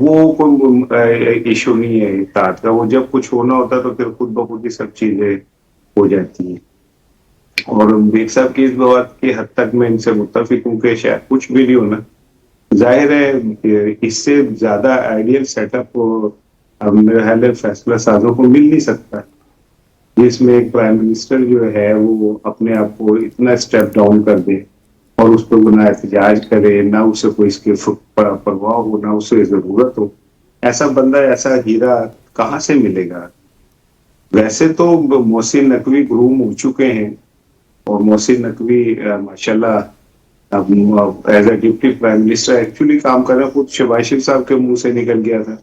وہ کوئی ایشو نہیں ہے اطاعت کا. وہ جب کچھ ہونا ہوتا ہے تو پھر خود بخود ہی سب چیزیں ہو جاتی ہیں. اور بیگ صاحب کی اس بات کی حد تک میں ان سے متفق ہوں کہ شاید کچھ بھی نہیں ہونا. ظاہر ہے اس سے زیادہ آئیڈیل سیٹ اپ میرے خیال ہے فیصلہ سازوں کو مل نہیں سکتا، جس میں ایک پرائم منسٹر جو ہے وہ اپنے آپ کو اتنا اسٹیپ ڈاؤن کر دے اور اس پہ نہ احتجاج کرے، نہ اسے کوئی اس کی پرواہ ہو، نہ اسے ضرورت ہو. ایسا بندہ، ایسا ہیرا کہاں سے ملے گا؟ ویسے تو محسن نقوی گروم ہو چکے ہیں، اور محسن نقوی ماشاءاللہ as a deputy prime minister actually کام کر رہے ہیں. خود شہباز شریف صاحب کے منہ سے نکل گیا تھا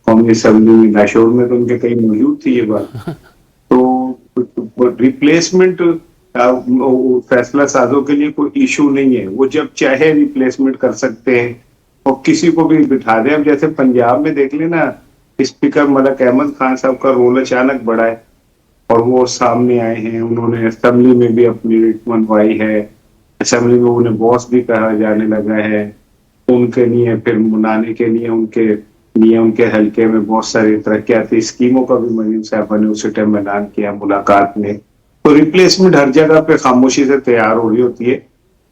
قومی اسمبلی میں، ناشور میں تو ان کے کہیں موجود تھی یہ بات. تو ریپلیسمنٹ فیصلہ سازوں کے لیے کوئی ایشو نہیں ہے، وہ جب چاہے ریپلیسمنٹ کر سکتے ہیں اور کسی کو بھی بٹھا دیں. اب جیسے پنجاب میں دیکھ لینا، اسپیکر ملک احمد خان صاحب کا رول اچانک بڑھا ہے اور وہ سامنے آئے ہیں. انہوں نے اسمبلی میں بھی اپنی ریٹ منوائی ہے، اسمبلی میں انہیں باس بھی کہا جانے لگا ہے. ان کے لیے پھر منانے کے لیے ان کے حلقے میں بہت ساری ترقیاتی اسکیموں کا بھی مریم صاحبہ نے اسی ٹائم اعلان کیا ملاقات میں. تو ریپلیسمنٹ ہر جگہ پہ خاموشی سے تیار ہو رہی ہوتی ہے.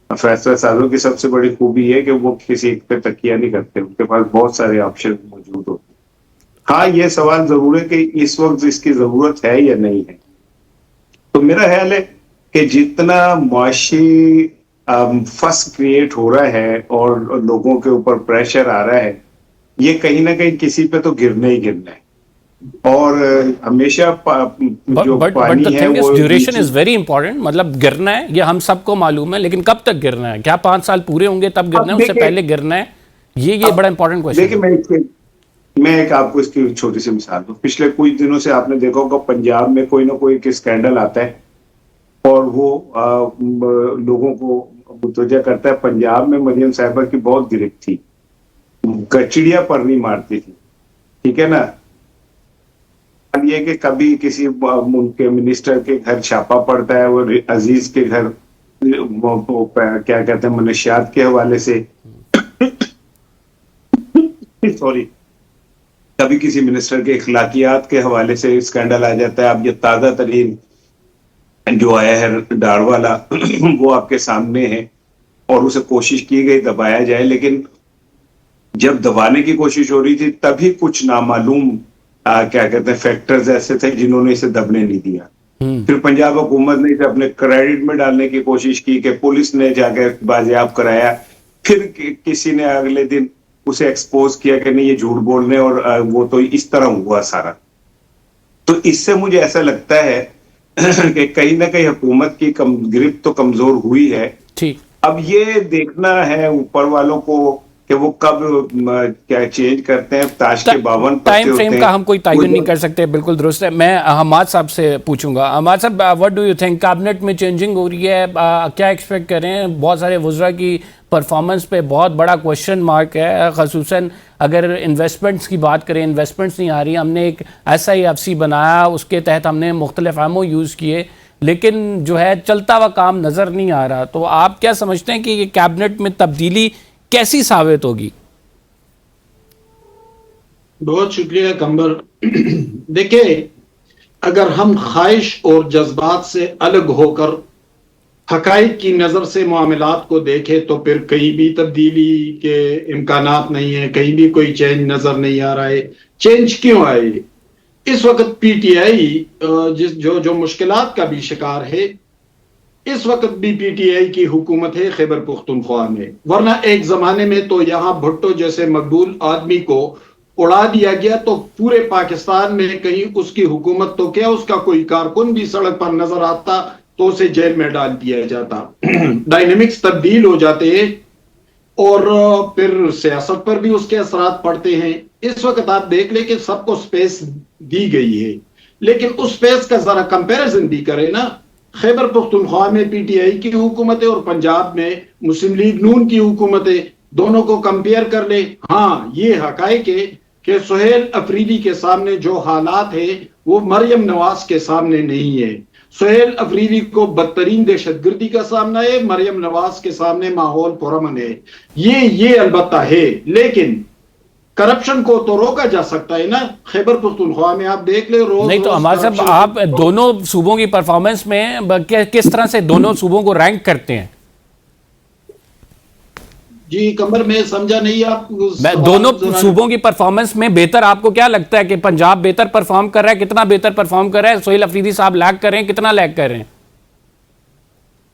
فیصلہ سازوں کی سب سے بڑی خوبی ہے کہ وہ کسی ایک پہ تکیہ نہیں کرتے، ان کے پاس بہت سارے آپشن موجود ہوتے ہیں. ہاں یہ سوال ضرور ہے کہ اس وقت اس کی ضرورت ہے یا نہیں ہے. تو میرا خیال ہے کہ جتنا معاشی فس کریٹ ہو رہا ہے اور لوگوں کے اوپر پریشر آ رہا ہے، یہ کہیں نہ کہیں کسی پہ تو گرنا ہی گرنا ہے. اور ہمیشہ جو پانی ہے وہ ڈیوریشن از ویری امپورٹنٹ. مطلب گرنا ہے یہ ہم سب کو معلوم ہے، لیکن کب تک گرنا ہے؟ کیا 5 سال پورے ہوں گے تب گرنا ہے؟ اس سے پہلے گرنا ہے؟ یہ بڑا امپورٹنٹ کوشچن ہے. دیکھیں میں ایک آپ کو اس کی چھوٹی سی مثال دوں. پچھلے کچھ دنوں سے آپ نے دیکھا ہوگا پنجاب میں کوئی نہ کوئی اسکینڈل آتا ہے اور وہ لوگوں کو متوجہ کرتا ہے. پنجاب میں مریم صاحبہ کی بہت گرفت تھی، چڑیا پر نہیں مارتی تھی، ٹھیک ہے نا. یہ کہ کبھی کسی ملک کے منسٹر کے گھر چھاپا پڑتا ہے، وہ عزیز کے گھر کیا کہتے ہیں منشیات کے حوالے سے سوری، کبھی کسی منسٹر کے اخلاقیات کے حوالے سے اسکینڈل آ جاتا ہے. اب یہ تازہ ترین جو آیا ہے ڈاڑ والا وہ آپ کے سامنے ہے، اور اسے کوشش کی گئی دبایا جائے، لیکن جب دبانے کی کوشش ہو رہی تھی تبھی کچھ نامعلوم کیا کہتے ہیں فیکٹرز ایسے تھے جنہوں نے اسے دبنے نہیں دیا. پھر پنجاب حکومت نے اسے اپنے کریڈٹ میں ڈالنے کی کوشش کی کہ پولیس نے جا کے بازیاب کرایا. پھر کسی نے اگلے دن اسے ایکسپوز کیا کہ نہیں یہ جھوٹ بولنے، اور وہ تو اس طرح ہوا سارا. تو اس سے مجھے ایسا لگتا ہے کہ کہیں نہ کہیں حکومت کی گرفت تو کمزور ہوئی ہے. اب یہ دیکھنا ہے اوپر والوں کو کہ وہ کب کیا چینج کرتے ہیں. تاش کے 52 ٹائم فریم کا ہم کوئی تعین نہیں کر سکتے. بالکل درست ہے. میں حماد صاحب سے پوچھوں گا. حماد صاحب، واٹ ڈو یو تھنک؟ کابنٹ میں چینجنگ ہو رہی ہے، کیا ایکسپیکٹ کریں؟ بہت سارے وزراء کی پرفارمنس پہ بہت بڑا کوشچن مارک ہے، خصوصاً اگر انویسٹمنٹس کی بات کریں. انویسٹمنٹس نہیں آ رہی. ہم نے ایک ایسا ہی ایف سی بنایا، اس کے تحت ہم نے مختلف ایمو یوز کیے، لیکن جو ہے چلتا ہوا کام نظر نہیں آ رہا. تو آپ کیا سمجھتے ہیں کہ یہ کیبنٹ میں تبدیلی کیسی ثابت ہوگی؟ بہت شکریہ کمبر. دیکھیں، اگر ہم خواہش اور جذبات سے الگ ہو کر حقائق کی نظر سے معاملات کو دیکھیں تو پھر کہیں بھی تبدیلی کے امکانات نہیں ہیں، کہیں بھی کوئی چینج نظر نہیں آ رہا ہے. چینج کیوں آئے؟ اس وقت پی ٹی آئی جو مشکلات کا بھی شکار ہے، اس وقت بھی پی ٹی آئی کی حکومت ہے خیبر پختونخوا میں. ورنہ ایک زمانے میں تو یہاں بھٹو جیسے مقبول آدمی کو اڑا دیا گیا تو پورے پاکستان میں کہیں اس کی حکومت تو کیا، اس کا کوئی کارکن بھی سڑک پر نظر آتا تو اسے جیل میں ڈال دیا جاتا. ڈائنامکس تبدیل ہو جاتے ہیں اور پھر سیاست پر بھی اس کے اثرات پڑتے ہیں. اس وقت آپ دیکھ لیں کہ سب کو سپیس دی گئی ہے، لیکن اس سپیس کا ذرا کمپیریزن بھی کریں نا. خیبر پختونخوا میں پی ٹی آئی کی حکومت ہے اور پنجاب میں مسلم لیگ نون کی حکومت ہے. دونوں کو کمپیئر کر لیں. ہاں یہ حقائق ہے کہ سہیل افریدی کے سامنے جو حالات ہیں وہ مریم نواز کے سامنے نہیں ہے. سہیل افریدی کو بدترین دہشت گردی کا سامنا ہے، مریم نواز کے سامنے ماحول پرامن ہے. یہ البتہ ہے، لیکن کرپشن کو تو روکا جا سکتا ہے نا. خیبر پختونخوا میں آپ دیکھ لیں روز نہیں تو ہمارے صاحب آپ دونوں صوبوں کی پرفارمنس میں کس طرح سے دونوں صوبوں کو رینک کرتے ہیں؟ جی قمر میں سمجھا نہیں آپ. دونوں صوبوں کی پرفارمنس میں بہتر آپ کو کیا لگتا ہے کہ پنجاب بہتر پرفارم کر رہا ہے؟ کتنا بہتر پرفارم کر رہا ہے؟ سہیل افریدی صاحب لیگ کر رہے ہیں، کتنا لیگ کر رہے ہیں؟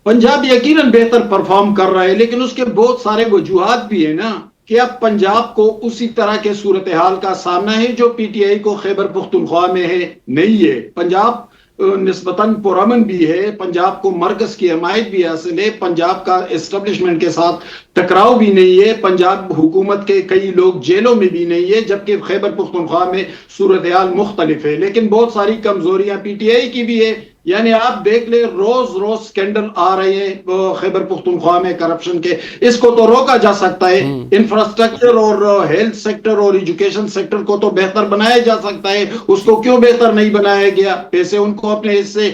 پنجاب یقیناً بہتر پرفارم کر رہا ہے، لیکن اس کے بہت سارے وجوہات بھی ہیں نا کہ اب پنجاب کو اسی طرح کے صورتحال کا سامنا ہے جو پی ٹی آئی کو خیبر پختونخوا میں ہے نہیں ہے. پنجاب نسبتاً پرامن بھی ہے، پنجاب کو مرکز کی حمایت بھی حاصل ہے، پنجاب کا اسٹیبلشمنٹ کے ساتھ ٹکراؤ بھی نہیں ہے، پنجاب حکومت کے کئی لوگ جیلوں میں بھی نہیں ہے، جبکہ خیبر پختونخوا میں صورتحال مختلف ہے. لیکن بہت ساری کمزوریاں پی ٹی آئی کی بھی ہے. یعنی آپ دیکھ لیں روز روز سکینڈل آ رہے ہیں خیبر پختونخوا میں کرپشن کے. اس کو تو روکا جا سکتا ہے. انفراسٹرکچر اور ہیلتھ سیکٹر اور ایجوکیشن سیکٹر کو تو بہتر بنایا جا سکتا ہے. اس کو کیوں بہتر نہیں بنایا گیا؟ پیسے ان کو اپنے حصے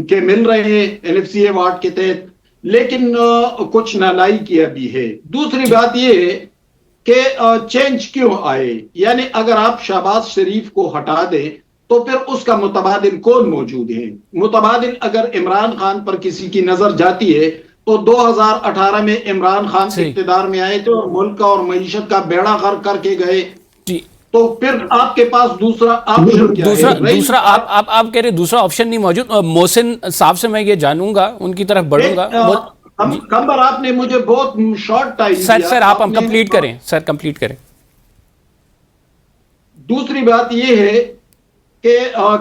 کے مل رہے ہیں NFCA ایوارڈ کے تحت، لیکن کچھ نالائقیاں بھی ہے. دوسری بات یہ ہے کہ چینج کیوں آئے؟ یعنی اگر آپ شہباز شریف کو ہٹا دیں تو پھر اس کا متبادل کون موجود ہے؟ متبادل اگر عمران خان پر کسی کی نظر جاتی ہے تو 2018 میں عمران خان اقتدار میں آئے تو ملک اور معیشت کا بیڑا غرق کر کے گئے. تو پھر آپ کے پاس دوسرا آپشن کیا ہے؟ دوسرا آپ کہہ رہے دوسرا آپشن نہیں موجود. محسن صاحب سے میں یہ جانوں گا، ان کی طرف بڑھوں گا. کمبر آپ نے مجھے بہت شارٹ ٹائم دیا. سر آپ ہم کمپلیٹ کریں. سر کمپلیٹ کریں. دوسری بات یہ ہے کہ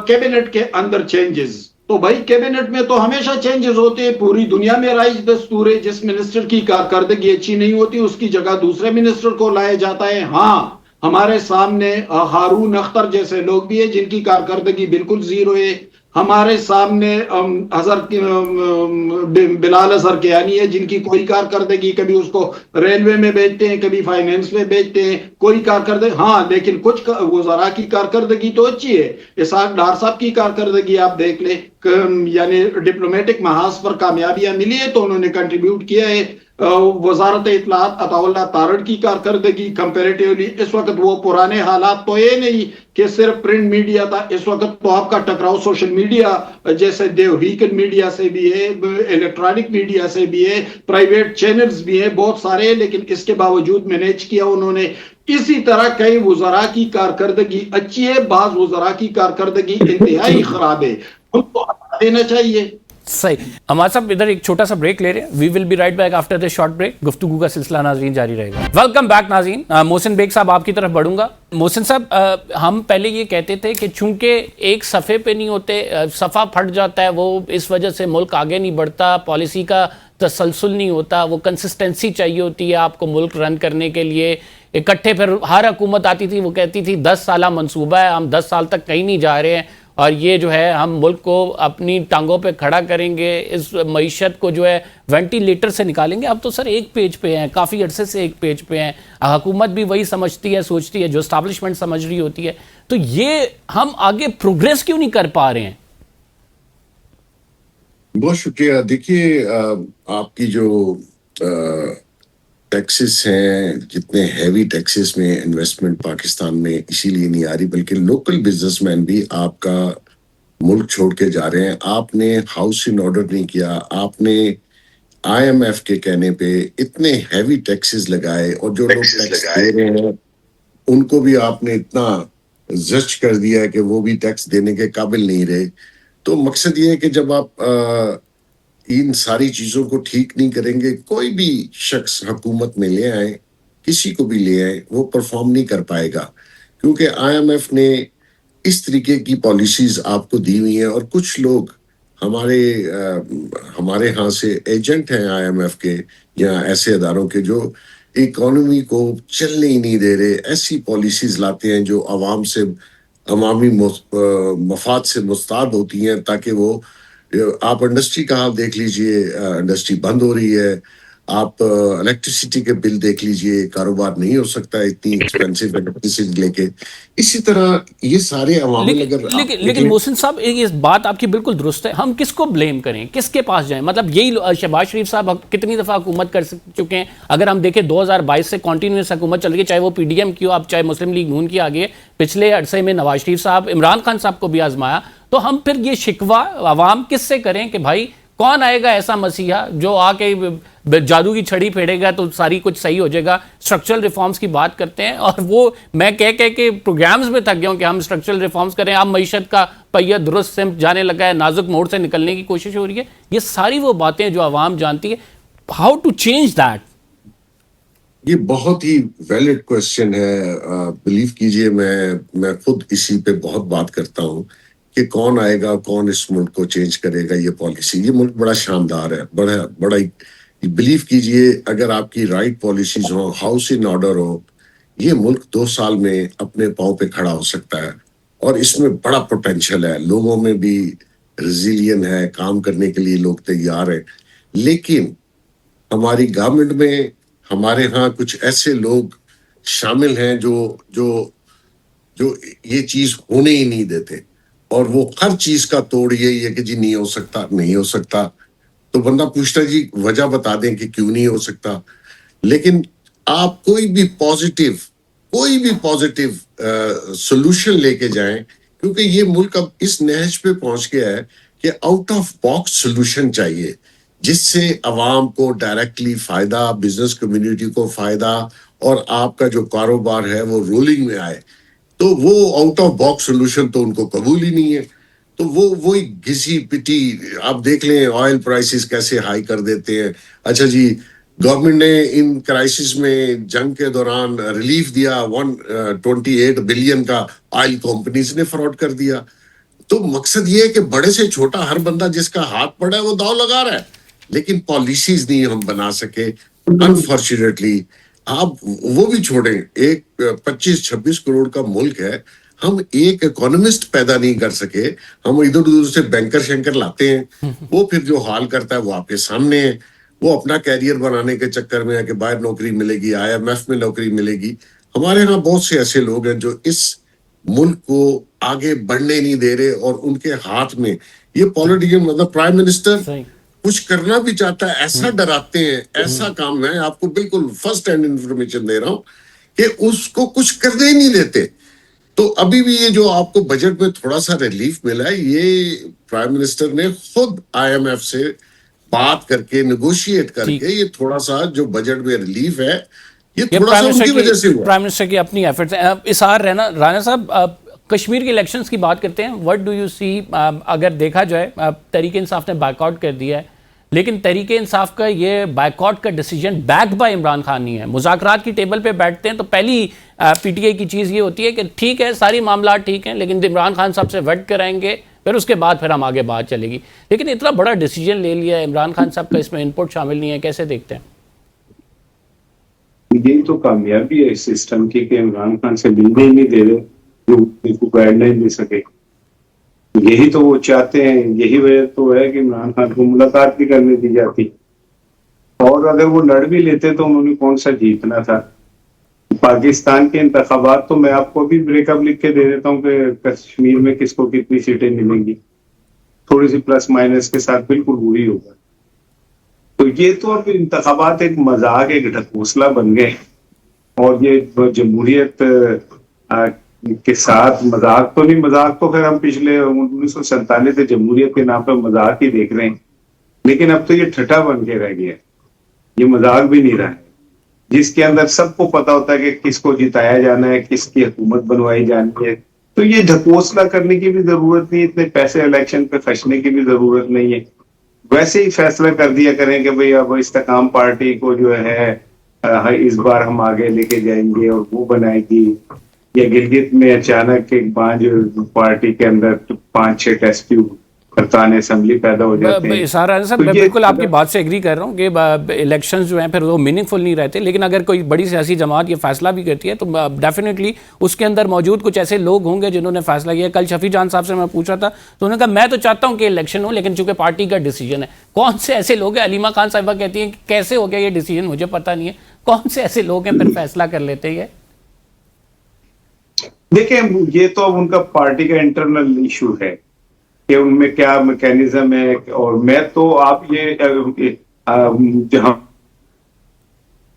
کیبنٹ کے اندر چینجز، تو بھائی کیبنٹ میں تو ہمیشہ چینجز ہوتے ہیں، پوری دنیا میں رائج دستور ہے. جس منسٹر کی کارکردگی اچھی نہیں ہوتی اس کی جگہ دوسرے منسٹر کو لایا جاتا ہے. ہاں ہمارے سامنے ہارون اختر جیسے لوگ بھی ہیں جن کی کارکردگی بالکل زیرو ہے. ہمارے سامنے بلال اظہر کیانی ہے جن کی کوئی کارکردگی، کبھی اس کو ریلوے میں بیچتے ہیں، کبھی فائنینس میں بیچتے ہیں، کوئی کارکردگی. ہاں لیکن کچھ وزراء کی کارکردگی تو اچھی ہے. اسحاق ڈار صاحب کی کارکردگی آپ دیکھ لیں، یعنی ڈپلومیٹک محاذ پر کامیابیاں ملی ہے تو انہوں نے کنٹریبیوٹ کیا ہے. وزارت اطلاعات عطا اللہ تارڑ کی کارکردگی کمپیریٹیولی اس وقت وہ پرانے حالات تو یہ نہیں کہ صرف پرنٹ میڈیا تھا. اس وقت تو آپ کا ٹکراؤ سوشل میڈیا جیسے دیوہیکن میڈیا سے بھی ہے، الیکٹرانک میڈیا سے بھی ہے، پرائیویٹ چینلز بھی ہیں بہت سارے، لیکن اس کے باوجود مینیج کیا انہوں نے. اسی طرح کئی وزراء کی کارکردگی اچھی ہے، بعض وزراء کی کارکردگی انتہائی خراب ہے، ان کو ہٹا دینا چاہیے. صحیح. ہمارے صاحب ادھر ایک چھوٹا سا بریک لے رہے ہیں. We will be right back after this short break. گفتگو کا سلسلہ ناظرین جاری رہے گا. ویلکم بیک ناظرین. محسن بیگ صاحب آپ کی طرف بڑھوں گا. محسن صاحب ہم پہلے یہ کہتے تھے کہ چونکہ ایک صفحے پہ نہیں ہوتے، صفحہ پھٹ جاتا ہے، وہ اس وجہ سے ملک آگے نہیں بڑھتا، پالیسی کا تسلسل نہیں ہوتا، وہ کنسسٹنسی چاہیے ہوتی ہے آپ کو ملک رن کرنے کے لیے. اکٹھے پھر ہر حکومت آتی تھی وہ کہتی تھی 10 سالہ منصوبہ ہے، ہم 10 سال تک کہیں نہیں جا رہے ہیں اور یہ جو ہے ہم ملک کو اپنی ٹانگوں پہ کھڑا کریں گے، اس معیشت کو جو ہے وینٹیلیٹر سے نکالیں گے. اب تو سر ایک پیج پہ ہیں، کافی عرصے سے ایک پیج پہ ہیں، حکومت بھی وہی سمجھتی ہے، سوچتی ہے جو اسٹیبلشمنٹ سمجھ رہی ہوتی ہے. تو یہ ہم آگے پروگریس کیوں نہیں کر پا رہے ہیں؟ بہت شکریہ. دیکھیے آپ کی جو ٹیکسز ہیں، جتنے ہیوی ٹیکسز میں انویسٹمنٹ پاکستان میں اسی لیے نہیں آ رہی، بلکہ لوکل بزنس مین بھی آپ کا ملک چھوڑ کے جا رہے ہیں. آپ نے ہاؤس ان آرڈر نہیں کیا، آپ نے IMF کے کہنے پہ اتنے ہیوی ٹیکسز لگائے، اور جو لوگ ٹیکس دے رہے ہیں ان کو بھی آپ نے اتنا زچ کر دیا ہے کہ وہ بھی ٹیکس دینے کے قابل نہیں رہے. تو مقصد یہ ہے کہ جب آپ ان ساری چیزوں کو ٹھیک نہیں کریں گے، کوئی بھی شخص حکومت میں لے آئے، کسی کو بھی لے آئے، وہ پرفارم نہیں کر پائے گا. کیونکہ IMF نے اس طریقے کی پالیسیز آپ کو دی ہوئی ہیں، اور کچھ لوگ ہمارے ہاں سے ایجنٹ ہیں IMF کے یا ایسے اداروں کے جو اکانومی کو چلنے ہی نہیں دے رہے، ایسی پالیسیز لاتے ہیں جو عوامی مفاد سے مستعد ہوتی ہیں، تاکہ وہ آپ انڈسٹری کا حال دیکھ لیجئے، انڈسٹری بند ہو رہی ہے. آپ الیکٹریسٹی کے بل دیکھ لیجئے, کاروبار نہیں ہو سکتا اتنی ایکسپینسو الیکٹریسٹی لے کے. اسی طرح یہ سارے عوامل اگر لیکن محسن صاحب یہ بات آپ کی بالکل درست ہے. ہم کس کو بلیم کریں, کس کے پاس جائیں؟ مطلب یہی شہباز شریف صاحب کتنی دفعہ حکومت کر چکے ہیں. اگر ہم دیکھیں 2022 سے کنٹینیوس حکومت چل رہی ہے, چاہے وہ پی ڈی ایم کی ہو, اب چاہے مسلم لیگ نون کی آگے. پچھلے عرصے میں نواز شریف صاحب عمران خان صاحب کو بھی آزمایا. تو ہم پھر یہ شکوہ عوام کس سے کریں کہ بھائی کون آئے گا ایسا مسیحا جو آ کے جادو کی چھڑی پھیڑے گا تو ساری کچھ صحیح ہو جائے گا. اسٹرکچرل ریفارمز کی بات کرتے ہیں اور وہ میں کہہ کے پروگرامز میں تھک گیا ہوں کہ ہم اسٹرکچرل ریفارمز کریں. اب معیشت کا پہیہ درست سمت جانے لگا ہے, نازک موڑ سے نکلنے کی کوشش ہو رہی ہے. یہ ساری وہ باتیں جو عوام جانتی ہے. How to change that? یہ بہت ہی ویلڈ کوشچن ہے. بلیو کیجئے میں خود اسی پہ بہت بات کرتا ہوں کہ کون آئے گا, کون اس ملک کو چینج کرے گا. یہ پالیسی, یہ ملک بڑا شاندار ہے, بڑا بلیو کیجئے اگر آپ کی رائٹ پالیسیز ہو, ہاؤس ان آرڈر ہو, یہ ملک 2 سال میں اپنے پاؤں پہ کھڑا ہو سکتا ہے. اور اس میں بڑا پوٹینشل ہے, لوگوں میں بھی ریزیلین ہے, کام کرنے کے لیے لوگ تیار ہیں. لیکن ہماری گورنمنٹ میں ہمارے ہاں کچھ ایسے لوگ شامل ہیں جو یہ چیز ہونے ہی نہیں دیتے, اور وہ ہر چیز کا توڑ یہی ہے کہ جی نہیں ہو سکتا. تو بندہ پوچھتا جی وجہ بتا دیں کہ کیوں نہیں ہو سکتا. لیکن آپ کوئی بھی پازیٹیو سولوشن لے کے جائیں, کیونکہ یہ ملک اب اس نہج پہ پہنچ گیا ہے کہ آؤٹ آف باکس سولوشن چاہیے جس سے عوام کو ڈائریکٹلی فائدہ, بزنس کمیونٹی کو فائدہ, اور آپ کا جو کاروبار ہے وہ رولنگ میں آئے. تو وہ آؤٹ آف باکس سولوشن تو ان کو قبول ہی نہیں ہے. تو وہی گھسی پٹی آپ دیکھ لیں, آئل پرائسز کیسے ہائی کر دیتے ہیں. اچھا جی, گورنمنٹ نے ان کرائسس میں جنگ کے دوران ریلیف دیا 128 بلین کا, آئل کمپنیز نے فراڈ کر دیا. تو مقصد یہ ہے کہ بڑے سے چھوٹا ہر بندہ جس کا ہاتھ پڑا ہے وہ داؤ لگا رہا ہے, لیکن پالیسیز نہیں ہم بنا سکے انفارچونیٹلی. آپ وہ بھی چھوڑیں, ایک 25-26 کروڑ کا ملک ہے, ہم ایک اکانومسٹ پیدا نہیں کر سکے. ہم ادھر ادھر سے بینکر شینکر لاتے ہیں, وہ پھر جو حال کرتا ہے وہ آپ کے سامنے ہے. وہ اپنا کیریئر بنانے کے چکر میں ہے کہ باہر نوکری ملے گی, IMF میں نوکری ملے گی. ہمارے ہاں بہت سے ایسے لوگ ہیں جو اس ملک کو آگے بڑھنے نہیں دے رہے, اور ان کے ہاتھ میں یہ پولیٹیکل, مطلب پرائم منسٹر کچھ کرنا بھی چاہتا ہے, ایسا ڈراتے ہیں, ایسا کام ہے, آپ کو بالکل فرسٹ ہینڈ انفارمیشن دے رہا ہوں کہ اس کو کچھ کرنے ہی نہیں دیتے. تو ابھی بھی یہ جو آپ کو بجٹ میں تھوڑا سا ریلیف ملا ہے, یہ پرائم منسٹر نے خود IMF سے بات کر کے نیگوشیٹ کر کے یہ تھوڑا سا جو بجٹ میں ریلیف ہے یہ تھوڑا سا ان کی وجہ سے ہوا. پرائم منسٹر کی اپنی ایفرٹس ہیں. اسحار رانا صاحب, کشمیر کے الیکشنز کی بات کرتے ہیں. وٹ ڈو یو سی, اگر دیکھا جائے تحریک انصاف نے بائیک آؤٹ کر دیا ہے, لیکن تحریک انصاف کا یہ بائیک آؤٹ کا decision back by Imran Khan نہیں ہے. مذاکرات کی ٹیبل پہ بیٹھتے ہیں تو پہلی PTI کی چیز یہ ہوتی ہے کہ ٹھیک ہے ساری معاملات ٹھیک ہیں, لیکن عمران خان صاحب سے ویٹ کرائیں گے, پھر اس کے بعد پھر ہم آگے بات چلے گی. لیکن اتنا بڑا ڈیسیجن لے لیا ہے, عمران خان صاحب کا اس میں انپٹ شامل نہیں ہے, کیسے دیکھتے ہیں؟ یہی تو کامیابی ہے اس سسٹم کی کہ عمران خان سے ملنے ہی نہیں دے رہے جو گائیڈ لائن دے سکے. یہی تو وہ چاہتے ہیں, یہی وجہ تو ہے کہ عمران خان کو ملاقات بھی کرنے دی جاتی, اور اگر وہ لڑ بھی لیتے تو انہوں نے کون سا جیتنا تھا. پاکستان کے انتخابات تو میں آپ کو بھی بریک اپ لکھ کے دے دیتا ہوں کہ کشمیر میں کس کو کتنی سیٹیں ملیں گی, تھوڑی سی پلس مائنس کے ساتھ بالکل وہی ہوگا. تو یہ تو اب انتخابات ایک مذاق, ایک ڈھکوسلا بن گئے, اور یہ جمہوریت کے ساتھ مذاق تو نہیں, مذاق تو خیر ہم پچھلے 1947 سے جمہوریت کے نام پہ مذاق ہی دیکھ رہے ہیں, لیکن اب تو یہ ٹھٹا بن کے رہ گیا, یہ مذاق بھی نہیں رہا ہے, جس کے اندر سب کو پتا ہوتا ہے کہ کس کو جتایا جانا ہے, کس کی حکومت بنوائی جانی ہے. تو یہ ڈھکوسلا کرنے کی بھی ضرورت نہیں, اتنے پیسے الیکشن پہ خرچنے کی بھی ضرورت نہیں ہے. ویسے ہی فیصلہ کر دیا کریں کہ بھئی اب استحکام پارٹی کو جو ہے اس بار ہم آگے لے کے جائیں گے اور وہ بنائے گی, یا گلگت میں اچانک ایک بانج پارٹی کے اندر 5-6 ٹیسٹ ٹیوب ارکان اسمبلی پیدا ہو جاتے ہیں. سارا صاحب میں بالکل آپ کی بات سے ایگری کر رہا ہوں کہ الیکشنز جو ہیں پھر وہ میننگ فل نہیں رہتے، لیکن اگر کوئی بڑی سیاسی جماعت یہ فیصلہ بھی کرتی ہے تو ڈیفینیٹلی اس کے اندر موجود کچھ ایسے لوگ ہوں گے جنہوں نے فیصلہ کیا. کل شفیع جان صاحب سے میں پوچھا تھا تو انہوں نے کہا میں تو چاہتا ہوں کہ الیکشن ہو لیکن چونکہ پارٹی کا ڈیسیجن ہے. کون سے ایسے لوگ ہیں؟ علیمہ خان صاحبہ کہتی ہیں کہ کیسے ہو گیا یہ ڈیسیجن، مجھے پتہ نہیں ہے. کون سے ایسے لوگ ہیں پھر فیصلہ کر لیتے ہیں؟ دیکھیں یہ تو اب ان کا پارٹی کا انٹرنل ایشو ہے کہ ان میں کیا میکینزم ہے. اور میں تو آپ یہ جہاں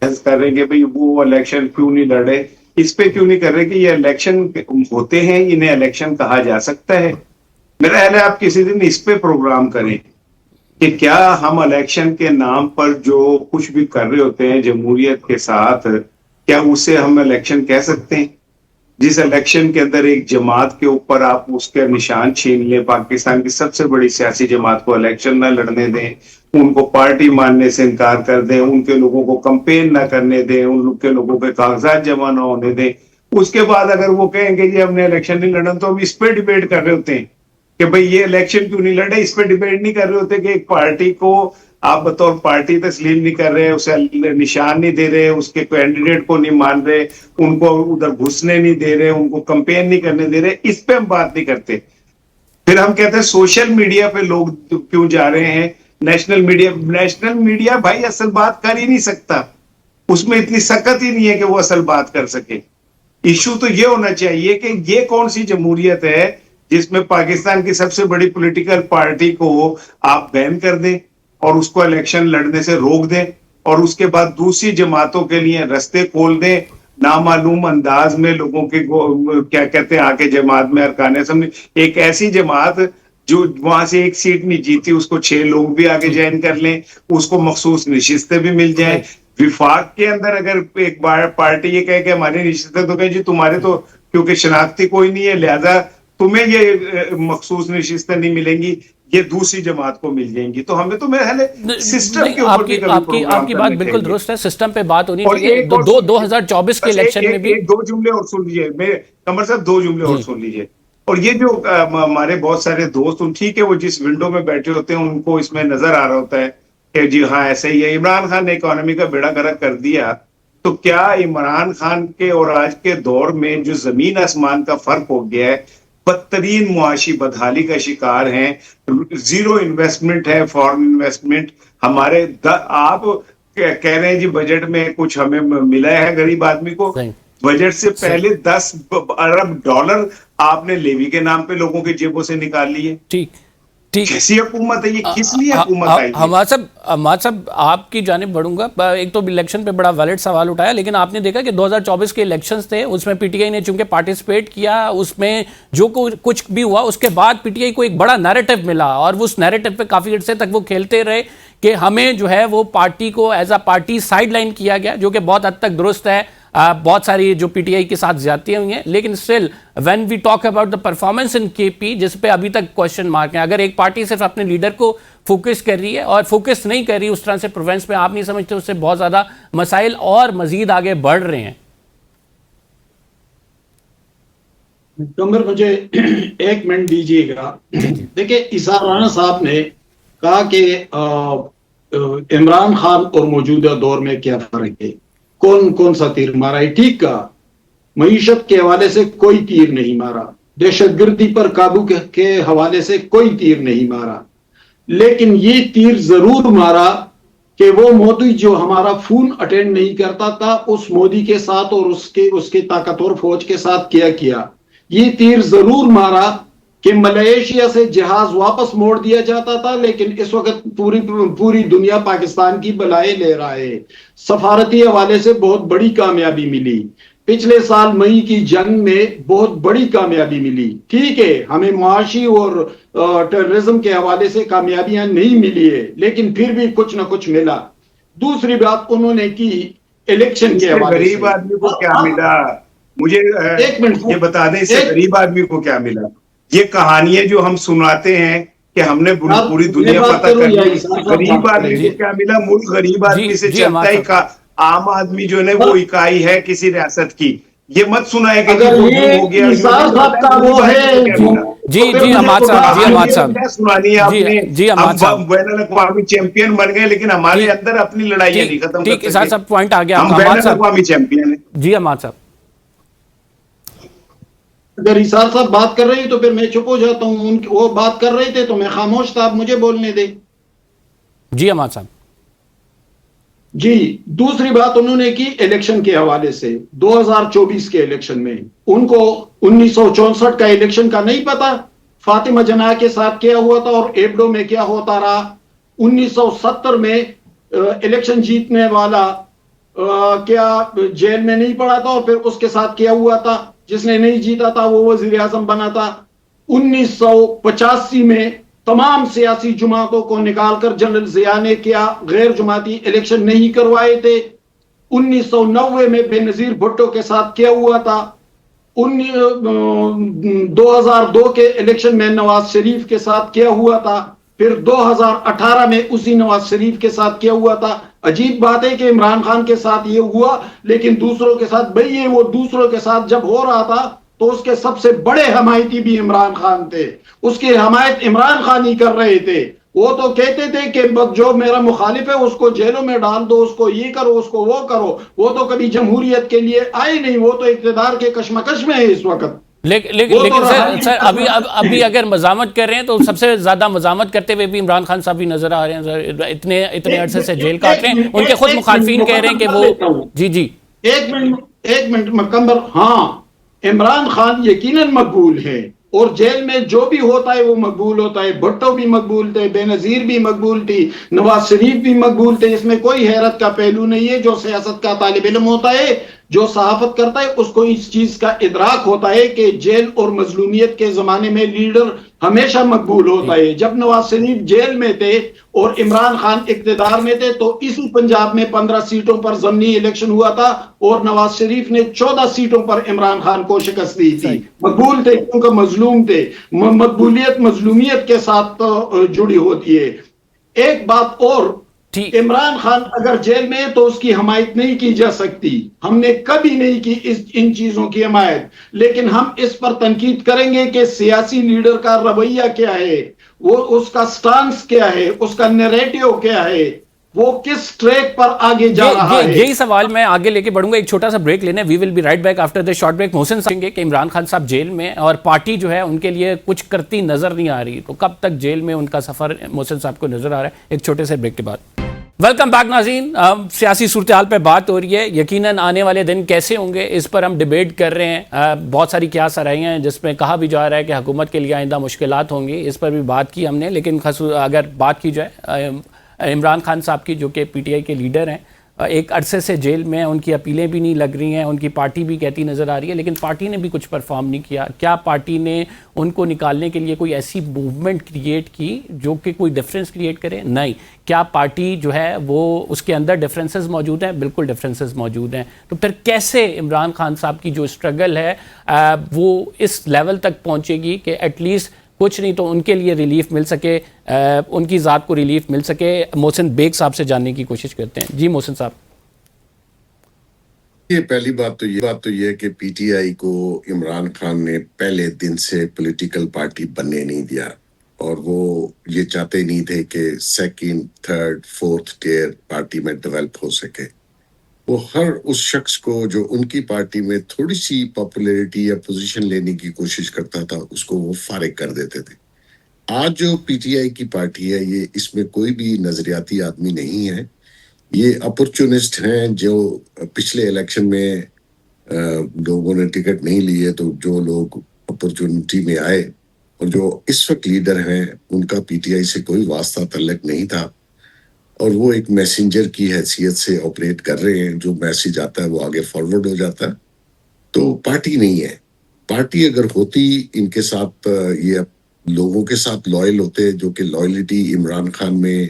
کر رہے ہیں کہ بھئی وہ الیکشن کیوں نہیں لڑے، اس پہ کیوں نہیں کر رہے کہ یہ الیکشن ہوتے ہیں، انہیں الیکشن کہا جا سکتا ہے. میرا خیال ہے آپ کسی دن اس پہ پروگرام کریں کہ کیا ہم الیکشن کے نام پر جو کچھ بھی کر رہے ہوتے ہیں جمہوریت کے ساتھ، کیا اسے ہم الیکشن کہہ سکتے ہیں؟ جس الیکشن کے اندر ایک جماعت کے اوپر آپ اس کے نشان چھین لیں، پاکستان کی سب سے بڑی سیاسی جماعت کو الیکشن نہ لڑنے دیں، ان کو پارٹی ماننے سے انکار کر دیں، ان کے لوگوں کو کمپین نہ کرنے دیں، ان کے لوگوں کے کاغذات جمع نہ ہونے دیں. اس کے بعد اگر وہ کہیں گے جی ہم نے الیکشن نہیں لڑنا، تو ہم اس پہ ڈیبیٹ کر رہے ہوتے ہیں کہ بھئی یہ الیکشن کیوں نہیں لڑے. اس پہ ڈیبیٹ نہیں کر رہے ہوتے کہ ایک پارٹی کو آپ بطور پارٹی تسلیم نہیں کر رہے، اسے نشان نہیں دے رہے، اس کے کینڈیڈیٹ کو نہیں مان رہے، ان کو ادھر گھسنے نہیں دے رہے، ان کو کمپین نہیں کرنے دے رہے. اس پہ ہم بات نہیں کرتے. پھر ہم کہتے ہیں سوشل میڈیا پہ لوگ کیوں جا رہے ہیں. نیشنل میڈیا بھائی اصل بات کر ہی نہیں سکتا، اس میں اتنی سکت ہی نہیں ہے کہ وہ اصل بات کر سکے. ایشو تو یہ ہونا چاہیے کہ یہ کون سی جمہوریت ہے جس میں پاکستان کی سب سے بڑی پولیٹیکل پارٹی کو آپ بین کر دیں اور اس کو الیکشن لڑنے سے روک دیں، اور اس کے بعد دوسری جماعتوں کے لیے رستے کھول دیں نامعلوم انداز میں. لوگوں کے کیا کہتے ہیں آگے جماعت میں ارکان اسمبلی، ایک ایسی جماعت جو وہاں سے ایک سیٹ نہیں جیتی، اس کو 6 لوگ بھی آگے جوائن کر لیں، اس کو مخصوص نشستیں بھی مل جائیں. وفاق کے اندر اگر ایک بار پارٹی یہ کہے کہ ہماری نشستیں، تو کہ جی تمہارے تو کیونکہ شناختی کوئی نہیں ہے لہذا تمہیں یہ مخصوص نشستیں نہیں ملیں گی، یہ دوسری جماعت کو مل جائیں گی. تو ہمیں تو میرے خیال سسٹم کے اوپر آپ کی بات بالکل درست ہے، سسٹم پہ بات ہونی چاہیے. 2024 کے الیکشن میں بھی 2 جملے اور سن لیجیے میں قمر صاحب، 2 جملے اور سن لیجیے. اور یہ جو ہمارے بہت سارے دوست ٹھیک ہے وہ جس ونڈو میں بیٹھے ہوتے ہیں ان کو اس میں نظر آ رہا ہوتا ہے کہ جی ہاں ایسے ہی ہے. عمران خان نے اکانومی کا بیڑا گرک کر دیا، تو کیا عمران خان کے اور آج کے دور میں جو زمین آسمان کا فرق ہو گیا ہے، بدترین معاشی بدحالی کا شکار ہیں، 0 انویسٹمنٹ ہے، فارن انویسٹمنٹ ہمارے. آپ کہہ رہے ہیں جی بجٹ میں کچھ ہمیں ملا ہے غریب آدمی کو، بجٹ سے پہلے 10 ارب ڈالر آپ نے لیوی کے نام پہ لوگوں کی جیبوں سے نکال لیے. ٹھیک کیسی حکومت ہے یہ؟ کس لیے حکومت آئی؟ حماد صاحب آپ کی جانب بڑھوں گا. ایک تو الیکشن پہ بڑا ویلڈ سوال اٹھایا، لیکن آپ نے دیکھا کہ 2024 کے الیکشنز تھے، اس میں پی ٹی آئی نے چونکہ پارٹیسپیٹ کیا، اس میں جو کچھ بھی ہوا اس کے بعد پی ٹی آئی کو ایک بڑا نیریٹو ملا، اور اس نیریٹو پہ کافی عرصے تک وہ کھیلتے رہے کہ ہمیں جو ہے وہ پارٹی کو as a party side line کیا گیا، جو کہ بہت حد تک درست ہے. بہت ساری جو پی ٹی آئی کے ساتھ زیادتیاں ہوئی ہیں، لیکن still when we talk about the performance in K P, جس پہ ابھی تک کوشچن مارک ہیں. اگر ایک پارٹی صرف اپنے لیڈر کو فوکس کر رہی ہے اور فوکس نہیں کر رہی اس طرح سے پروونس پہ، آپ نہیں سمجھتے اس سے بہت زیادہ مسائل اور مزید آگے بڑھ رہے ہیں؟ کمر مجھے 1 منٹ دیجیے گا. دیکھیں اظہار رانا صاحب نے کہا کہ عمران خان اور موجودہ دور میں کیا فرق ہے، کون سا تیر مارا ہے. ٹھیک کہا، معیشت کے حوالے سے کوئی تیر نہیں مارا، دہشت گردی پر قابو کے حوالے سے کوئی تیر نہیں مارا، لیکن یہ تیر ضرور مارا کہ وہ مودی جو ہمارا فون اٹینڈ نہیں کرتا تھا، اس مودی کے ساتھ اور اس کے طاقتور فوج کے ساتھ کیا. یہ تیر ضرور مارا کہ ملیشیا سے جہاز واپس موڑ دیا جاتا تھا، لیکن اس وقت پوری دنیا پاکستان کی بلائیں لے رہا ہے. سفارتی حوالے سے بہت بڑی کامیابی ملی. پچھلے سال مئی کی جنگ میں بہت بڑی کامیابی ملی. ٹھیک ہے ہمیں معاشی اور ٹیررزم کے حوالے سے کامیابیاں نہیں ملی ہے، لیکن پھر بھی کچھ نہ کچھ ملا. دوسری بات انہوں نے کی الیکشن کے حوالے سے، غریب آدمی کو کیا ملا؟ مجھے یہ بتا دیں، اس سے غریب آدمی کو کیا ملا؟ یہ کہانیاں جو ہم سناتے ہیں کہ ہم نے پوری دنیا فتح کر لی، غریب آدمی کو کیا ملا؟ ملک غریب آدمی سے چلتا ہی کا عام آدمی جو ہے وہ اکائی ہے کسی ریاست کی. یہ مت سنا ہے کہ اگر وہ یہ ہو گیا نثار صاحب کا وہ ہے جی حماد صاحب، جی حماد صاحب، سنانی ہے آپ نے. جی حماد صاحب، ہم بین الاقوامی چیمپئن بن گئے لیکن ہمارے اندر اپنی لڑائیاں نہیں ختم ٹھیک کر اسار سکے. صاحب پوائنٹ آ گیا آپ ہم کا. بین حماد صاحب، الاقوامی چیمپئن ہیں. جی حماد صاحب. اگر اسار صاحب بات کر رہے ہیں تو پھر میں چپ ہو جاتا ہوں. وہ بات کر رہے تھے تو میں خاموش تھا, آپ مجھے بولنے دیں. جی حماد صاحب. جی دوسری بات انہوں نے کی الیکشن کے حوالے سے, 2024 کے الیکشن میں ان کو 1964 کا الیکشن کا نہیں پتا, فاطمہ جناح کے ساتھ کیا ہوا تھا اور ایبڈو میں کیا ہوتا رہا. 1970 میں الیکشن جیتنے والا کیا جیل میں نہیں پڑا تھا اور پھر اس کے ساتھ کیا ہوا تھا, جس نے نہیں جیتا تھا وہ وزیر اعظم بنا تھا. 1985 میں تمام سیاسی جماعتوں کو نکال کر جنرل ضیاء نے کیا غیر جماعتی الیکشن نہیں کروائے تھے. 1990 میں بے نظیر بھٹو کے ساتھ کیا ہوا تھا. 2002 کے الیکشن میں نواز شریف کے ساتھ کیا ہوا تھا. پھر 2018 میں اسی نواز شریف کے ساتھ کیا ہوا تھا. عجیب بات ہے کہ عمران خان کے ساتھ یہ ہوا لیکن دوسروں کے ساتھ, بھئی یہ وہ دوسروں کے ساتھ جب ہو رہا تھا تو اس کے سب سے بڑے حمایتی بھی عمران خان تھے, اس کی حمایت عمران خان ہی کر رہے تھے. وہ تو کہتے تھے کہ جو میرا مخالف ہے اس کو جیلوں میں ڈال دو, اس کو یہ کرو, اس کو وہ کرو. وہ تو کبھی جمہوریت کے لیے آئے نہیں, وہ تو اقتدار کے کشمکش میں ہے اس وقت. لیکن سر ابھی اگر مذمت کر رہے ہیں تو سب سے زیادہ مذمت کرتے ہوئے بھی عمران خان صاحب بھی نظر آ رہے ہیں. اتنے عرصے سے جیل کاٹ رہے ہیں, ان کے خود مخالفین کہہ رہے ہیں کہ وہ جی ایک منٹ مکمل. ہاں عمران خان یقیناً مقبول ہے اور جیل میں جو بھی ہوتا ہے وہ مقبول ہوتا ہے. بھٹو بھی مقبول تھے, بے نظیر بھی مقبول تھی, نواز شریف بھی مقبول تھے. اس میں کوئی حیرت کا پہلو نہیں ہے. جو سیاست کا طالب علم ہوتا ہے, جو صحافت کرتا ہے, اس کو اس چیز کا ادراک ہوتا ہے کہ جیل اور مظلومیت کے زمانے میں لیڈر ہمیشہ مقبول ہوتا ہے. جب نواز شریف جیل میں تھے اور عمران خان اقتدار میں تھے تو اسی پنجاب میں 15 سیٹوں پر ضمنی الیکشن ہوا تھا اور نواز شریف نے 14 سیٹوں پر عمران خان کو شکست دی تھی. مقبول تھے کیونکہ مظلوم تھے. مقبولیت مظلومیت کے ساتھ جڑی ہوتی ہے. ایک بات اور, عمران خان اگر جیل میں ہے تو اس کی حمایت نہیں کی جا سکتی. ہم نے کبھی نہیں کی ان چیزوں کی حمایت, لیکن ہم اس پر تنقید کریں گے کہ سیاسی لیڈر کا رویہ کیا ہے, وہ اس کا سٹانس کیا ہے, اس کا نیریٹو کیا ہے, وہ کس ٹریک پر آگے جا رہا ہے. یہی سوال میں آگے لے کے بڑھوں گا. ایک چھوٹا سا بریک لینے, we will be right back after this short break. Mohsin صاحب کہ عمران خان صاحب جیل میں اور پارٹی جو ہے ان کے لیے کچھ کرتی نظر نہیں آ رہی, تو کب تک جیل میں ان کا سفر محسن صاحب کو نظر آ رہا ہے. ایک چھوٹے سے بریک کے بعد ویلکم بیک ناظرین. سیاسی صورتحال پہ بات ہو رہی ہے. یقیناً آنے والے دن کیسے ہوں گے اس پر ہم ڈیبیٹ کر رہے ہیں. بہت ساری قیاس آرائیاں ہیں جس میں کہا بھی جا رہا ہے کہ حکومت کے لیے آئندہ مشکلات ہوں گی, اس پر بھی بات کی ہم نے. لیکن اگر بات کی جائے عمران خان صاحب کی, جو کہ پی ٹی آئی کے لیڈر ہیں, ایک عرصے سے جیل میں, ان کی اپیلیں بھی نہیں لگ رہی ہیں, ان کی پارٹی بھی کہتی نظر آ رہی ہے, لیکن پارٹی نے بھی کچھ پرفارم نہیں کیا. کیا پارٹی نے ان کو نکالنے کے لیے کوئی ایسی موومنٹ کریٹ کی جو کہ کوئی ڈفرینس کریٹ کرے؟ نہیں. کیا پارٹی جو ہے وہ اس کے اندر ڈفرینسز موجود ہیں؟ بالکل ڈفرینسز موجود ہیں. تو پھر کیسے عمران خان صاحب کی جو اسٹرگل ہے وہ اس لیول تک پہنچے گی کہ ایٹ لیسٹ کچھ نہیں تو ان کے لیے ریلیف مل سکے, ان کی ذات کو ریلیف مل سکے؟ محسن بیگ صاحب سے جاننے کی کوشش کرتے ہیں. جی محسن صاحب. یہ پہلی بات تو یہ ہے کہ پی ٹی آئی کو عمران خان نے پہلے دن سے پولیٹیکل پارٹی بننے نہیں دیا, اور وہ یہ چاہتے نہیں تھے کہ second, third, fourth tier party میں ڈیولپ ہو سکے. وہ ہر اس شخص کو جو ان کی پارٹی میں تھوڑی سی پاپولیرٹی یا پوزیشن لینے کی کوشش کرتا تھا, اس کو وہ فارغ کر دیتے تھے. آج جو پی ٹی آئی کی پارٹی ہے, یہ اس میں کوئی بھی نظریاتی آدمی نہیں ہے. یہ اپرچونسٹ ہیں جو پچھلے الیکشن میں لوگوں نے ٹکٹ نہیں لیے, تو جو لوگ اپرچونٹی میں آئے, اور جو اس وقت لیڈر ہیں ان کا پی ٹی آئی سے کوئی واسطہ تعلق نہیں تھا, اور وہ ایک میسنجر کی حیثیت سے آپریٹ کر رہے ہیں. جو میسج آتا ہے وہ آگے فارورڈ ہو جاتا ہے. تو پارٹی نہیں ہے. پارٹی اگر ہوتی, ان کے ساتھ یہ لوگوں کے ساتھ لائل ہوتے, جو کہ لائلٹی عمران خان میں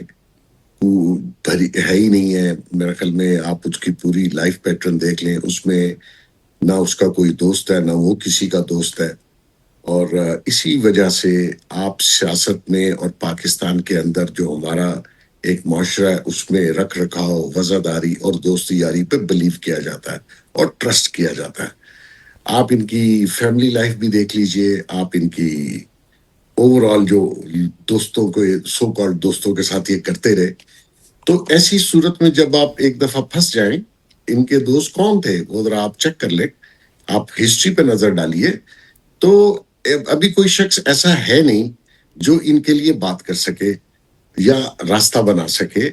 ہے ہی نہیں ہے. میرے خیال میں آپ اس کی پوری لائف پیٹرن دیکھ لیں, اس میں نہ اس کا کوئی دوست ہے, نہ وہ کسی کا دوست ہے. اور اسی وجہ سے آپ سیاست میں اور پاکستان کے اندر جو ہمارا ایک معاشرہ ہے, اس میں رکھ رکھاؤ, وفاداری اور دوستی یاری پہ بلیو کیا جاتا ہے اور ٹرسٹ کیا جاتا ہے. آپ ان کی فیملی لائف بھی دیکھ لیجئے, آپ ان کی اوور آل جو دوستوں کو سو کالڈ دوستوں کے ساتھ یہ کرتے رہے, تو ایسی صورت میں جب آپ ایک دفعہ پھنس جائیں, ان کے دوست کون تھے وہ ذرا آپ چیک کر لیں, آپ ہسٹری پہ نظر ڈالیے, تو ابھی کوئی شخص ایسا ہے نہیں جو ان کے لیے بات کر سکے یا راستہ بنا سکے.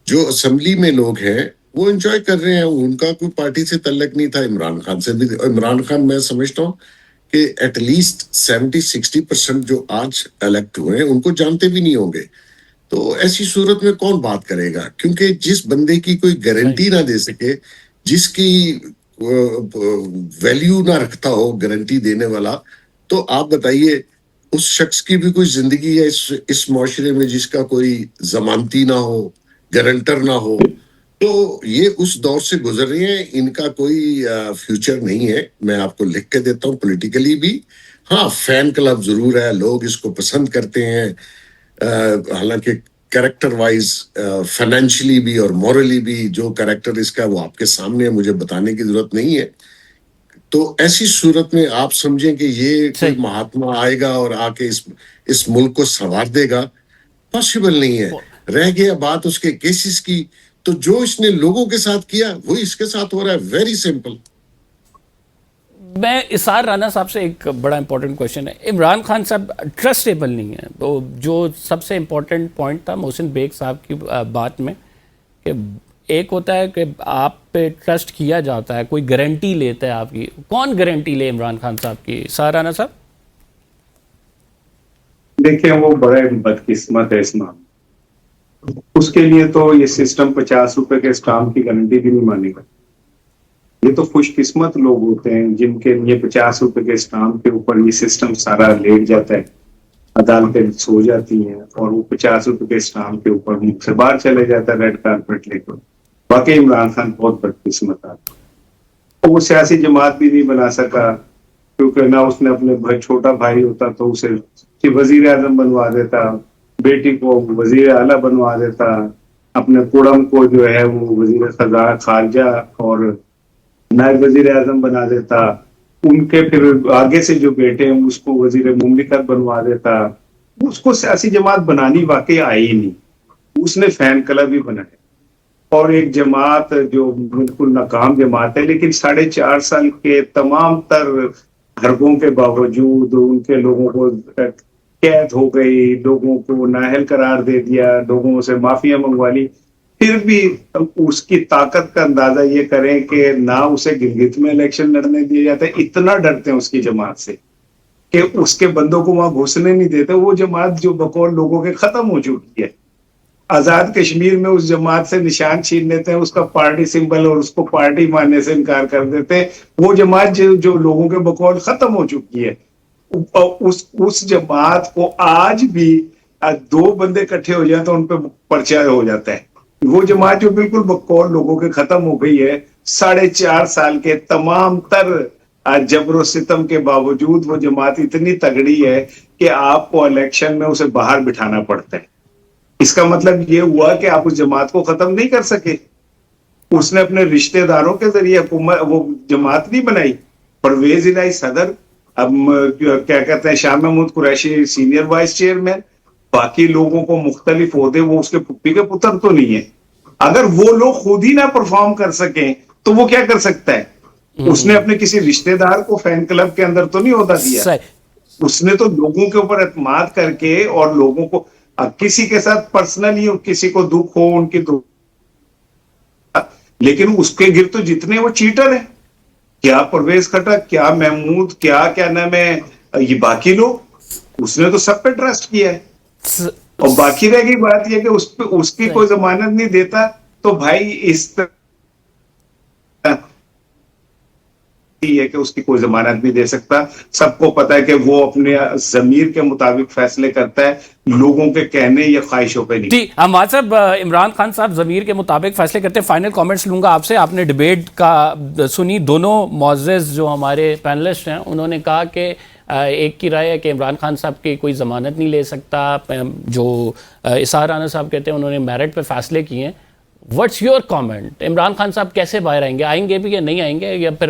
جو اسمبلی میں لوگ ہیں وہ انجوائے کر رہے ہیں, ان کا کوئی پارٹی سے تعلق نہیں تھا, عمران خان سے بھی. عمران خان میں سمجھتا ہوں کہ ایٹ لیسٹ 70-60% جو آج الیکٹ ہوئے ہیں ان کو جانتے بھی نہیں ہوں گے. تو ایسی صورت میں کون بات کرے گا, کیونکہ جس بندے کی کوئی گارنٹی نہ دے سکے, جس کی ویلیو نہ رکھتا ہو گارنٹی دینے والا, تو آپ بتائیے اس شخص کی بھی کوئی زندگی ہے اس معاشرے میں جس کا کوئی ضمانتی نہ ہو, گارنٹر نہ ہو. تو یہ اس دور سے گزر رہے ہیں, ان کا کوئی فیوچر نہیں ہے. میں آپ کو لکھ کے دیتا ہوں پولیٹیکلی بھی. ہاں فین کلب ضرور ہے, لوگ اس کو پسند کرتے ہیں, حالانکہ کریکٹر وائز فائنینشلی بھی اور مورلی بھی جو کریکٹر اس کا وہ آپ کے سامنے ہے, مجھے بتانے کی ضرورت نہیں ہے. تو ایسی صورت میں آپ سمجھیں کہ یہ کوئی مہاتما آئے گا اور آ کے اس ملک کو سنوار دے گا, پاسبل نہیں ہے. رہ گیا بات اس کے کیسز کی, تو جو اس نے لوگوں کے ساتھ کیا وہی اس کے ساتھ ہو رہا ہے. Very simple. میں اسار رانا صاحب سے ایک بڑا امپورٹنٹ کوشچن ہے. عمران خان صاحب ٹرسٹیبل نہیں ہے. تو جو سب سے امپورٹنٹ پوائنٹ تھا محسن بیگ صاحب کی بات میں, کہ ایک ہوتا ہے کہ آپ پہ ٹرسٹ کیا جاتا ہے, کوئی گارنٹی لیتا ہے آپ کی. کون گارنٹی لے عمران خان صاحب کی؟ اسار رانا صاحب دیکھیں وہ بڑے بدقسمت ہے اس معاملے. اس کے لیے تو یہ سسٹم 50 روپے کے اسٹامپ کی گارنٹی بھی نہیں مانے گا. یہ تو خوش قسمت لوگ ہوتے ہیں جن کے لیے 50 روپے کے اسٹامپ کے اوپر یہ سسٹم سارا لیٹ جاتا ہے, عدالتیں سو جاتی ہیں اور وہ 50 روپے کے اسٹامپ کے اوپر ملک سے باہر چلے جاتا ہے ریڈ کارپیٹ لے کر. واقعی عمران خان بہت بدقسمت آدمی. وہ سیاسی جماعت بھی نہیں بنا سکا, کیونکہ نہ اس نے اپنے چھوٹا بھائی ہوتا تو اسے وزیر اعظم بنوا دیتا, بیٹی کو وزیر اعلیٰ بنوا دیتا, اپنے کوڑم کو جو ہے وہ وزیر خارجہ اور نائب وزیر اعظم بنا دیتا, ان کے پھر آگے سے جو بیٹے ہیں اس کو وزیر مملکت بنوا دیتا. اس کو سیاسی جماعت بنانی واقعی آئی ہی نہیں, اس نے فین کلب ہی بنائے. اور ایک جماعت جو بالکل ناکام جماعت ہے, لیکن 4.5 سال کے تمام تر حربوں کے باوجود ان کے لوگوں کو قید ہو گئی, لوگوں کو نااہل قرار دے دیا, لوگوں سے معافیاں منگوا لی, پھر بھی اس کی طاقت کا اندازہ یہ کریں کہ نہ اسے گلگت میں الیکشن لڑنے دیا جاتا ہے. اتنا ڈرتے ہیں اس کی جماعت سے کہ اس کے بندوں کو وہاں گھسنے نہیں دیتے. وہ جماعت جو بقول لوگوں کے ختم ہو چکی ہے. آزاد کشمیر میں اس جماعت سے نشان چھین لیتے ہیں, اس کا پارٹی سمبل اور اس کو پارٹی ماننے سے انکار کر دیتے ہیں. وہ جماعت جو لوگوں کے بقول ختم ہو چکی ہے, اس جماعت کو آج بھی 2 بندے اکٹھے ہو جائیں تو ان پہ پرچہ ہو جاتا ہے. وہ جماعت جو بالکل بقول لوگوں کے ختم ہو گئی ہے, 4.5 سال کے تمام تر جبر و ستم کے باوجود وہ جماعت اتنی تگڑی ہے کہ آپ کو الیکشن میں اسے باہر بٹھانا پڑتا ہے. اس کا مطلب یہ ہوا کہ آپ اس جماعت کو ختم نہیں کر سکے. اس نے اپنے رشتہ داروں کے ذریعے حکومت وہ جماعت نہیں بنائی. پرویز الہی صدر, اب کیا کہتے ہیں Shah Mahmood Qureshi senior vice chairman, باقی لوگوں کو مختلف عہدے, وہ اس کے پھپھی کے پتر تو نہیں ہے. اگر وہ لوگ خود ہی نہ پرفارم کر سکیں تو وہ کیا کر سکتا ہے؟ اس نے اپنے کسی رشتہ دار کو فین کلب کے اندر تو نہیں عہدہ دیا. اس نے تو لوگوں کے اوپر اعتماد کر کے, اور لوگوں کو کسی کے ساتھ پرسنلی کسی کو دکھ ہو ان کی لیکن اس کے گرد تو جتنے وہ چیٹر ہیں, کیا پرویز خٹک, کیا محمود, کیا نام ہے یہ باقی لوگ, اس نے تو سب پہ ٹرسٹ کیا ہے. اور باقی رہ گئی بات یہ کہ اس کی کوئی ضمانت نہیں دیتا, تو بھائی اس ہے کہ اس کی کوئی ضمانت نہیں دے سکتا. سب کو پتا ہے کہ وہ اپنے ضمیر کے مطابق فیصلے کرتا ہے, لوگوں کے کہنے یا خواہشوں پہ نہیں. جی حماد صاحب, عمران خان صاحب ضمیر کے مطابق فیصلے کرتے ہیں. فائنل کامنٹس لوں گا آپ سے. آپ نے ڈیبیٹ کا سنی, دونوں معزز جو ہمارے پینلسٹ ہیں انہوں نے کہا کہ ایک کی رائے ہے کہ عمران خان صاحب کی کوئی ضمانت نہیں لے سکتا. جو اسار رانا صاحب کہتے ہیں انہوں نے میرٹ پہ فیصلے کیے ہیں. What's your comment? Imran Khan صاحب کیسے باہر آئیں گے بھی یا نہیں آئیں گے, یا پھر